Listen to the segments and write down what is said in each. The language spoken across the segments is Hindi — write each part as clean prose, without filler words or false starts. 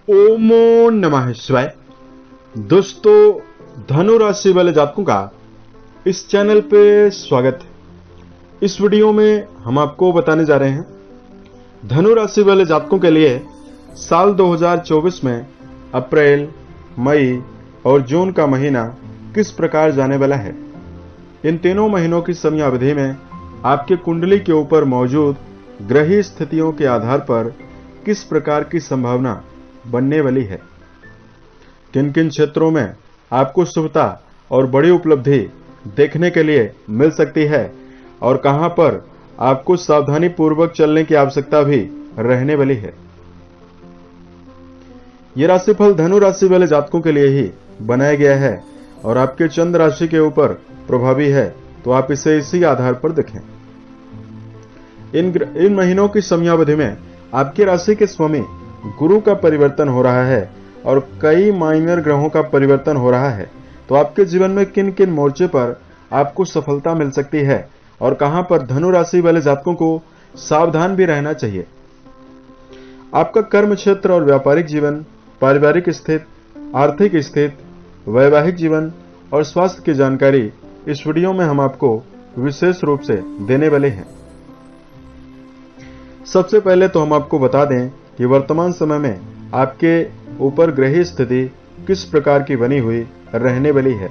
ओमो नमः शिवाय। दोस्तों, धनु राशि वाले जातकों का इस चैनल पे स्वागत है। इस वीडियो में हम आपको बताने जा रहे हैं धनु राशि वाले जातकों के लिए साल 2024 में अप्रैल, मई और जून का महीना किस प्रकार जाने वाला है। इन तीनों महीनों की समयावधि में आपके कुंडली के ऊपर मौजूद ग्रही स्थितियों के आधार पर किस प्रकार की संभावना बनने वाली है, किन किन क्षेत्रों में आपको शुभता और बड़ी उपलब्धि देखने के लिए मिल सकती है और कहां पर आपको सावधानी पूर्वक चलने की आवश्यकता भी रहने वाली है। यह राशिफल धनु राशि वाले जातकों के लिए ही बनाया गया है और आपके चंद्र राशि के ऊपर प्रभावी है, तो आप इसे इसी आधार पर देखें। इन महीनों की समयावधि में आपकी राशि के स्वामी गुरु का परिवर्तन हो रहा है और कई माइनर ग्रहों का परिवर्तन हो रहा है, तो आपके जीवन में किन किन मोर्चे पर आपको सफलता मिल सकती है और कहां पर धनु राशि वाले जातकों को सावधान भी रहना चाहिए। आपका कर्म क्षेत्र और व्यापारिक जीवन, पारिवारिक स्थिति, आर्थिक स्थिति, वैवाहिक जीवन और स्वास्थ्य की जानकारी इस वीडियो में हम आपको विशेष रूप से देने वाले हैं। सबसे पहले तो हम आपको बता दें कि वर्तमान समय में आपके ऊपर ग्रही स्थिति किस प्रकार की बनी हुई रहने वाली है।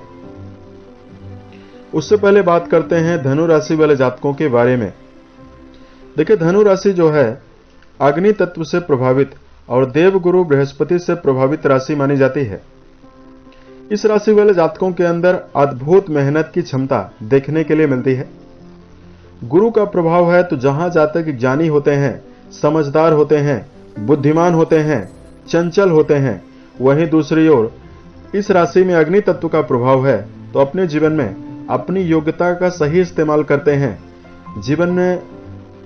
उससे पहले बात करते हैं धनु राशि वाले जातकों के बारे में। देखिए, धनु राशि जो है अग्नि तत्व से प्रभावित और देवगुरु बृहस्पति से प्रभावित राशि मानी जाती है। इस राशि वाले जातकों के अंदर अद्भुत मेहनत की क्षमता देखने के लिए मिलती है। गुरु का प्रभाव है, तो जहां जातक ज्ञानी होते हैं, समझदार होते हैं, बुद्धिमान होते हैं, चंचल होते हैं, वहीं दूसरी ओर इस राशि में अग्नि तत्व का प्रभाव है, तो अपने जीवन में अपनी योग्यता का सही इस्तेमाल करते हैं। जीवन में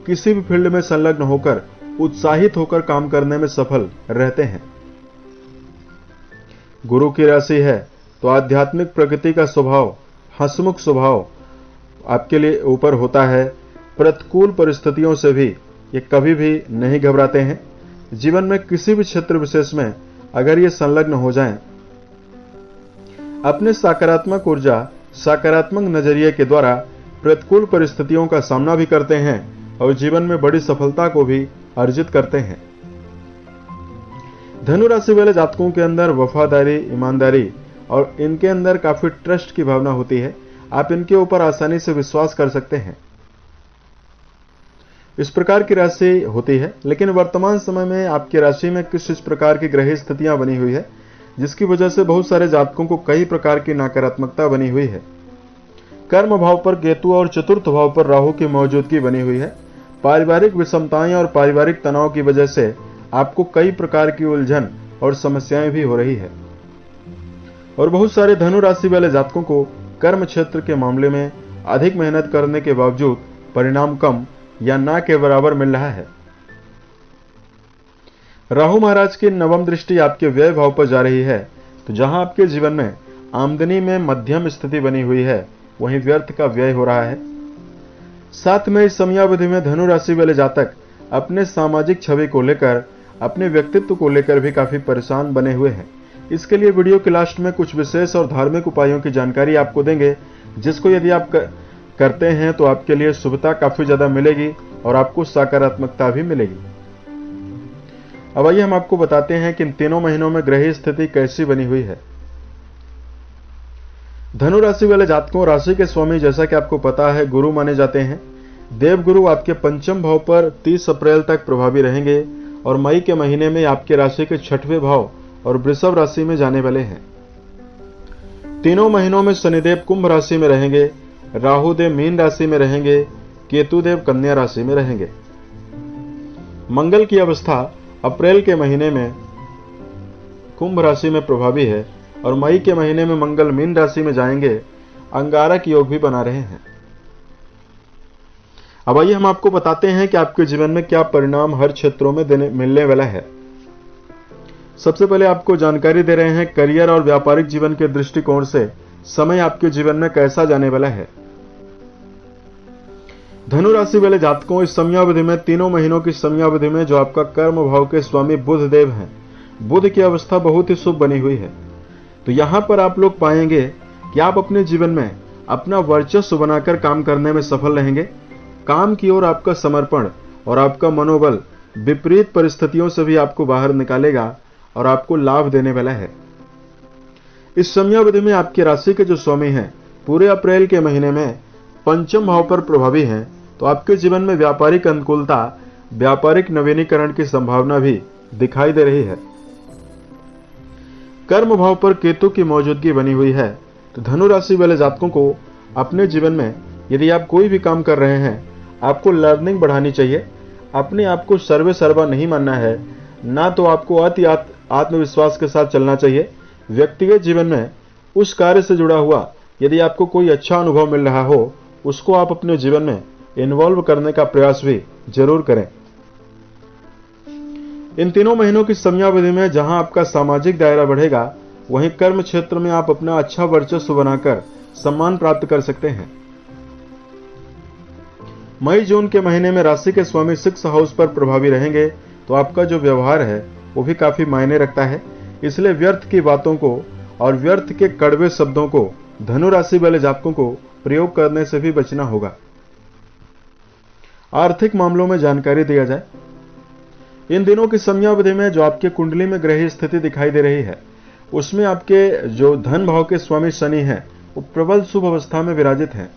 किसी भी फील्ड में संलग्न होकर उत्साहित होकर काम करने में सफल रहते हैं। गुरु की राशि है, तो आध्यात्मिक प्रगति का स्वभाव, हंसमुख स्वभाव आपके लिए ऊपर होता है। प्रतिकूल परिस्थितियों से भी ये कभी भी नहीं घबराते हैं। जीवन में किसी भी क्षेत्र विशेष में अगर ये संलग्न हो जाएं, अपने सकारात्मक ऊर्जा, सकारात्मक नजरिए के द्वारा प्रतिकूल परिस्थितियों का सामना भी करते हैं और जीवन में बड़ी सफलता को भी अर्जित करते हैं। धनु राशि वाले जातकों के अंदर वफादारी, ईमानदारी और इनके अंदर काफी ट्रस्ट की भावना होती है। आप इनके ऊपर आसानी से विश्वास कर सकते हैं। इस प्रकार की राशि होती है, लेकिन वर्तमान समय में आपकी राशि में किस इस प्रकार की ग्रह स्थितियां बनी हुई है, जिसकी वजह से बहुत सारे जातकों को कई प्रकार की नकारात्मकता बनी हुई है। कर्म भाव पर केतु और चतुर्थ भाव पर राहु की मौजूदगी बनी हुई है। पारिवारिक विषमताएं और पारिवारिक तनाव की वजह से आपको कई प्रकार की उलझन और समस्याएं भी हो रही है। और बहुत सारे धनु राशि वाले जातकों को कर्म क्षेत्र के मामले में अधिक मेहनत करने के बावजूद परिणाम कम या ना के बराबर मिल रहा है। राहु महाराज की नवम दृष्टि आपके व्यय भाव पर जा रही है, तो जहां आपके जीवन में आमदनी में मध्यम स्थिति बनी हुई है, वहीं व्यर्थ का व्यय हो रहा है। साथ में इस समयावधि में धनु राशि वाले जातक अपने सामाजिक छवि को लेकर, अपने व्यक्तित्व को लेकर भी काफी परेशान बने हुए हैं। इसके लिए वीडियो के लास्ट में कुछ विशेष और धार्मिक उपायों की जानकारी आपको देंगे, जिसको यदि आप करते हैं तो आपके लिए शुभता काफी ज्यादा मिलेगी और आपको सकारात्मकता भी मिलेगी। अब आइए हम आपको बताते हैं कि इन तीनों महीनों में ग्रही स्थिति कैसी बनी हुई है। धनु राशि वाले जातकों, राशि के स्वामी जैसा कि आपको पता है गुरु माने जाते हैं। देवगुरु आपके पंचम भाव पर 30 अप्रैल तक प्रभावी रहेंगे और मई के महीने में आपके राशि के 6वें भाव और वृषभ राशि में जाने वाले हैं। तीनों महीनों में शनिदेव कुंभ राशि में रहेंगे, राहु देव मीन राशि में रहेंगे, केतु देव कन्या राशि में रहेंगे। मंगल की अवस्था अप्रैल के महीने में कुंभ राशि में प्रभावी है और मई के महीने में मंगल मीन राशि में जाएंगे। अंगारक योग भी बना रहे हैं। अब आइए हम आपको बताते हैं कि आपके जीवन में क्या परिणाम हर क्षेत्रों में मिलने वाला है। सबसे पहले आपको जानकारी दे रहे हैं करियर और व्यापारिक जीवन के दृष्टिकोण से समय आपके जीवन में कैसा जाने वाला है। धनु राशि वाले जातकों, इस समयावधि में तीनों महीनों की समयावधि में जो आपका कर्म भाव के स्वामी बुध देव हैं, बुध की अवस्था बहुत ही शुभ बनी हुई है। तो यहाँ पर आप लोग पाएंगे कि आप अपने जीवन में अपना वर्चस्व बनाकर काम करने में सफल रहेंगे। काम की ओर आपका समर्पण और आपका मनोबल विपरीत परिस्थितियों से भी आपको बाहर निकालेगा और आपको लाभ देने वाला है। इस समयावधि में आपकी राशि के जो स्वामी हैं पूरे अप्रैल के महीने में पंचम भाव पर प्रभावी हैं, तो आपके जीवन में व्यापारिक अनुकूलता, व्यापारिक नवीनीकरण की संभावना भी दिखाई दे रही है। कर्म भाव पर केतु की मौजूदगी बनी हुई है, तो धनु राशि वाले जातकों को अपने जीवन में यदि आप कोई भी काम कर रहे हैं, आपको लर्निंग बढ़ानी चाहिए। अपने आप को सर्वे सर्वा नहीं मानना है, ना तो आपको अति आत्मविश्वास के साथ चलना चाहिए। व्यक्तिगत जीवन में उस कार्य से जुड़ा हुआ यदि आपको कोई अच्छा अनुभव मिल रहा हो, उसको आप अपने जीवन में इन्वॉल्व करने का प्रयास भी जरूर करें। इन तीनों महीनों की समयावधि में जहां आपका सामाजिक दायरा बढ़ेगा, वहीं कर्म क्षेत्र में आप अपना अच्छा वर्चस्व बनाकर सम्मान प्राप्त कर सकते हैं। मई जून के महीने में राशि के स्वामी 6 हाउस पर प्रभावी रहेंगे, तो आपका जो व्यवहार है वो भी काफी मायने रखता है। इसलिए व्यर्थ की बातों को और व्यर्थ के कड़वे शब्दों को धनु राशि वाले जातकों को प्रयोग करने से भी बचना होगा। आर्थिक मामलों में जानकारी दिया जाए। इन दिनों की समयावधि में जो आपके कुंडली में ग्रह स्थिति दिखाई दे रही है, उसमें आपके जो धन भाव के स्वामी शनि हैं वो प्रबल शुभ अवस्था में विराजित हैं।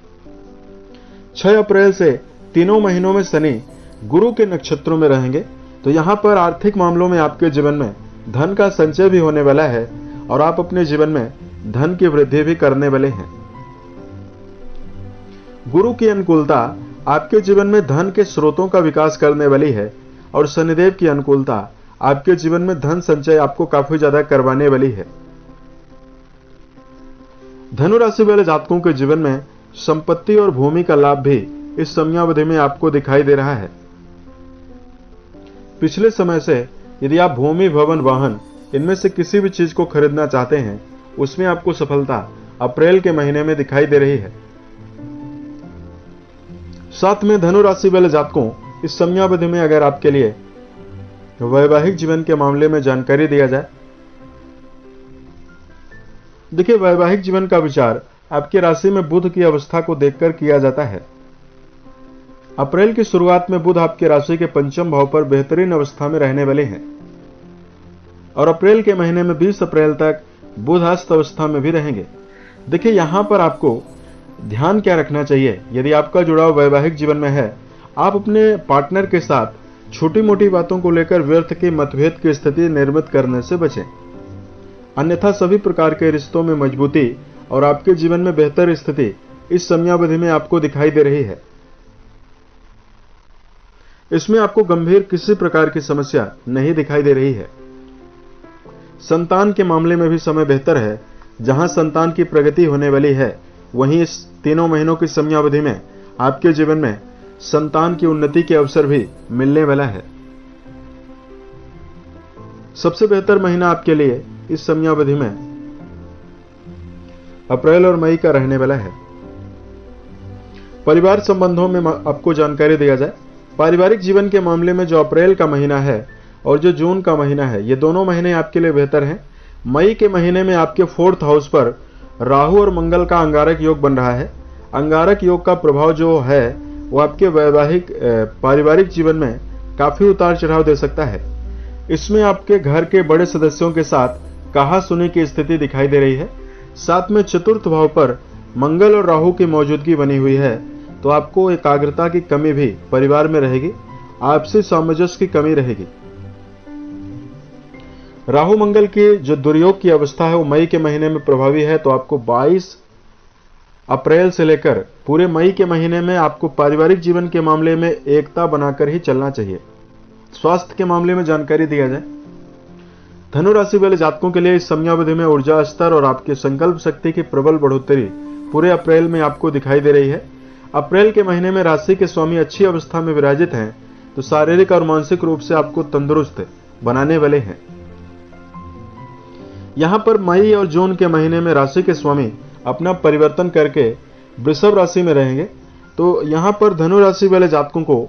6 अप्रैल से तीनों महीनों में शनि गुरु के नक्षत्रों में रहेंगे, तो यहां पर आर्थिक मामलों में आपके जीवन में धन का संचय भी होने वाला है और आप अपने जीवन में धन की वृद्धि भी करने वाले हैं। गुरु की अनुकूलता आपके जीवन में धन के स्रोतों का विकास करने वाली है और शनिदेव की अनुकूलता आपके जीवन में धन संचय आपको काफी ज्यादा करवाने वाली है। धनु राशि वाले जातकों के जीवन में संपत्ति और भूमि का लाभ भी इस समयावधि में आपको दिखाई दे रहा है। पिछले समय से यदि आप भूमि, भवन, वाहन इनमें से किसी भी चीज को खरीदना चाहते हैं, उसमें आपको सफलता अप्रैल के महीने में दिखाई दे रही है। साथ में धनु राशि वाले जातकों इस समयावधि में अगर आपके लिए वैवाहिक जीवन के मामले में जानकारी दिया जाए, देखिए वैवाहिक जीवन का विचार आपकी राशि में बुध की अवस्था को देखकर किया जाता है। अप्रैल की शुरुआत में बुध आपकी राशि के पंचम भाव पर बेहतरीन अवस्था में रहने वाले हैं और अप्रैल के महीने में 20 अप्रैल तक बुध अस्त अवस्था में भी रहेंगे। देखिए यहां पर आपको ध्यान क्या रखना चाहिए, यदि आपका जुड़ाव वैवाहिक जीवन में है, आप अपने पार्टनर के साथ छोटी मोटी बातों को लेकर व्यर्थ के मतभेद की स्थिति निर्मित करने से बचें। अन्यथा सभी प्रकार के रिश्तों में मजबूती और आपके जीवन में बेहतर स्थिति इस समयावधि में आपको दिखाई दे रही है। इसमें आपको गंभीर किसी प्रकार की समस्या नहीं दिखाई दे रही है। संतान के मामले में भी समय बेहतर है। जहां संतान की प्रगति होने वाली है, वहीं इस तीनों महीनों की समयावधि में आपके जीवन में संतान की उन्नति के अवसर भी मिलने वाला है। सबसे बेहतर महीना आपके लिए इस समयावधि में अप्रैल और मई का रहने वाला है। परिवार संबंधों में आपको जानकारी दिया जाए। पारिवारिक जीवन के मामले में जो अप्रैल का महीना है और जो जून का महीना है, ये दोनों महीने आपके लिए बेहतर हैं। मई के महीने में आपके 4th हाउस पर राहु और मंगल का अंगारक योग बन रहा है। अंगारक योग का प्रभाव जो है वो आपके वैवाहिक पारिवारिक जीवन में काफी उतार चढ़ाव दे सकता है। इसमें आपके घर के बड़े सदस्यों के साथ कहा सुनी की स्थिति दिखाई दे रही है। साथ में 4th भाव पर मंगल और राहु की मौजूदगी बनी हुई है, तो आपको एकाग्रता की कमी भी परिवार में रहेगी, आपसी सामंजस्य की कमी रहेगी। राहु मंगल की जो दुर्योग की अवस्था है वो मई के महीने में प्रभावी है, तो आपको 22 अप्रैल से लेकर पूरे मई के महीने में आपको पारिवारिक जीवन के मामले में एकता बनाकर ही चलना चाहिए। स्वास्थ्य के मामले में जानकारी दिया जाए। धनु राशि वाले जातकों के लिए इस समयावधि में ऊर्जा स्तर और आपके संकल्प शक्ति की प्रबल बढ़ोतरी पूरे अप्रैल में आपको दिखाई दे रही है। अप्रैल के महीने में राशि के स्वामी अच्छी अवस्था में विराजित हैं, तो शारीरिक और मानसिक रूप से आपको तंदुरुस्त बनाने वाले हैं। यहां पर मई और जून के महीने में राशि के स्वामी अपना परिवर्तन करके वृषभ राशि में रहेंगे, तो यहां पर धनु राशि वाले जातकों को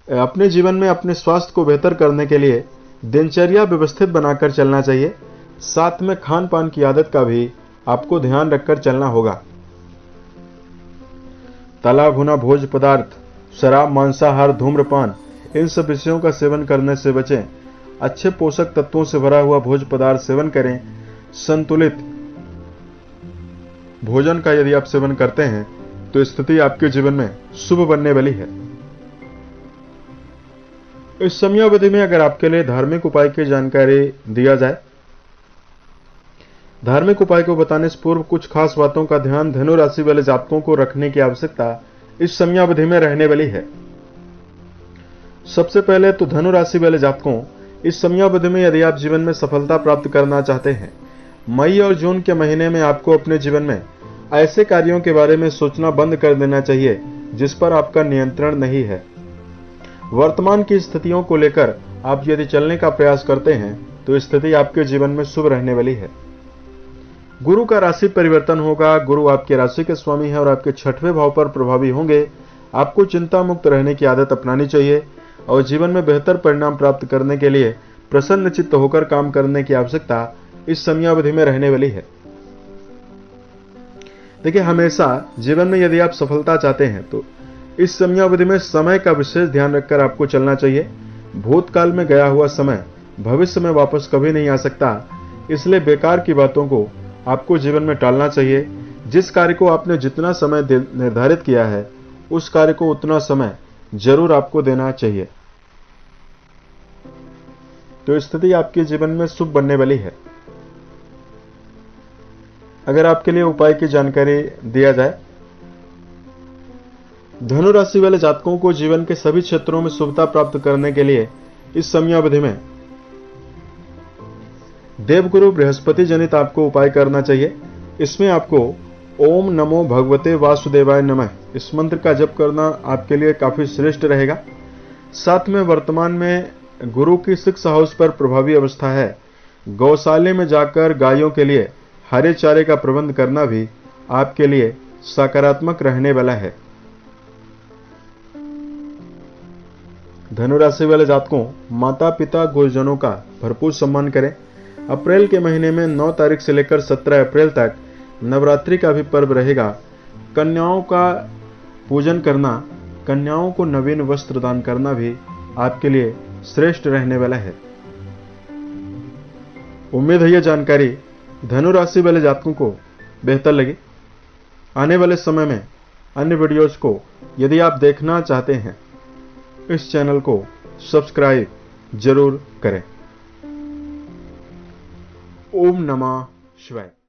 अपने जीवन में अपने स्वास्थ्य को बेहतर करने के लिए दिनचर्या व्यवस्थित बनाकर चलना चाहिए। साथ में खान पान की आदत का भी आपको ध्यान रखकर चलना होगा। तला भुना भोज्य पदार्थ, शराब, मांसाहार, धूम्रपान, इन सब विषयों का सेवन करने से बचें। अच्छे पोषक तत्वों से भरा हुआ भोज्य पदार्थ सेवन करें। संतुलित भोजन का यदि आप सेवन करते हैं तो स्थिति आपके जीवन में शुभ बनने वाली है। इस समयावधि में अगर आपके लिए धार्मिक उपाय की जानकारी दिया जाए, धार्मिक उपाय को बताने से पूर्व कुछ खास बातों का ध्यान धनु राशि वाले जातकों को रखने की आवश्यकता इस समयावधि में रहने वाली है। सबसे पहले तो धनु राशि वाले जातकों, इस समयावधि में यदि आप जीवन में सफलता प्राप्त करना चाहते हैं, मई और जून के महीने में आपको अपने जीवन में ऐसे कार्यों के बारे में सोचना बंद कर देना चाहिए जिस पर आपका नियंत्रण नहीं है। वर्तमान की स्थितियों को लेकर आप यदि चलने का प्रयास करते हैं तो स्थिति आपके जीवन में शुभ रहने वाली है। गुरु का राशि परिवर्तन होगा। गुरु आपके राशि के स्वामी है और आपके 6वें भाव पर प्रभावी होंगे। आपको चिंता मुक्त रहने की आदत अपनानी चाहिए और जीवन में बेहतर परिणाम प्राप्त करने के लिए प्रसन्न चित्त होकर काम करने की आवश्यकता इस समयावधि में रहने वाली है। देखिए, हमेशा जीवन में यदि आप सफलता चाहते हैं तो इस समयावधि में समय का विशेष ध्यान रखकर आपको चलना चाहिए। भूतकाल में गया हुआ समय भविष्य में वापस कभी नहीं आ सकता, इसलिए बेकार की बातों को आपको जीवन में टालना चाहिए। जिस कार्य को आपने जितना समय निर्धारित किया है उस कार्य को उतना समय जरूर आपको देना चाहिए, तो स्थिति आपके जीवन में शुभ बनने वाली है। अगर आपके लिए उपाय की जानकारी दिया जाए, धनु राशि वाले जातकों को जीवन के सभी क्षेत्रों में शुभता प्राप्त करने के लिए इस समयावधि में देवगुरु बृहस्पति जनित आपको उपाय करना चाहिए। इसमें आपको ओम नमो भगवते वासुदेवाय नमः इस मंत्र का जप करना आपके लिए काफी श्रेष्ठ रहेगा। साथ में वर्तमान में गुरु की 6 हाउस पर प्रभावी अवस्था है। गौशाले में जाकर गायों के लिए हरे चारे का प्रबंध करना भी आपके लिए सकारात्मक रहने वाला है। धनु राशि वाले जातकों, माता पिता गुरुजनों का भरपूर सम्मान करें। अप्रैल के महीने में 9 तारीख से लेकर 17 अप्रैल तक नवरात्रि का भी पर्व रहेगा। कन्याओं का पूजन करना, कन्याओं को नवीन वस्त्र दान करना भी आपके लिए श्रेष्ठ रहने वाला है। उम्मीद है यह जानकारी धनु राशि वाले जातकों को बेहतर लगी। आने वाले समय में अन्य वीडियोस को यदि आप देखना चाहते हैं, इस चैनल को सब्सक्राइब जरूर करें। ओम नमः शिवाय।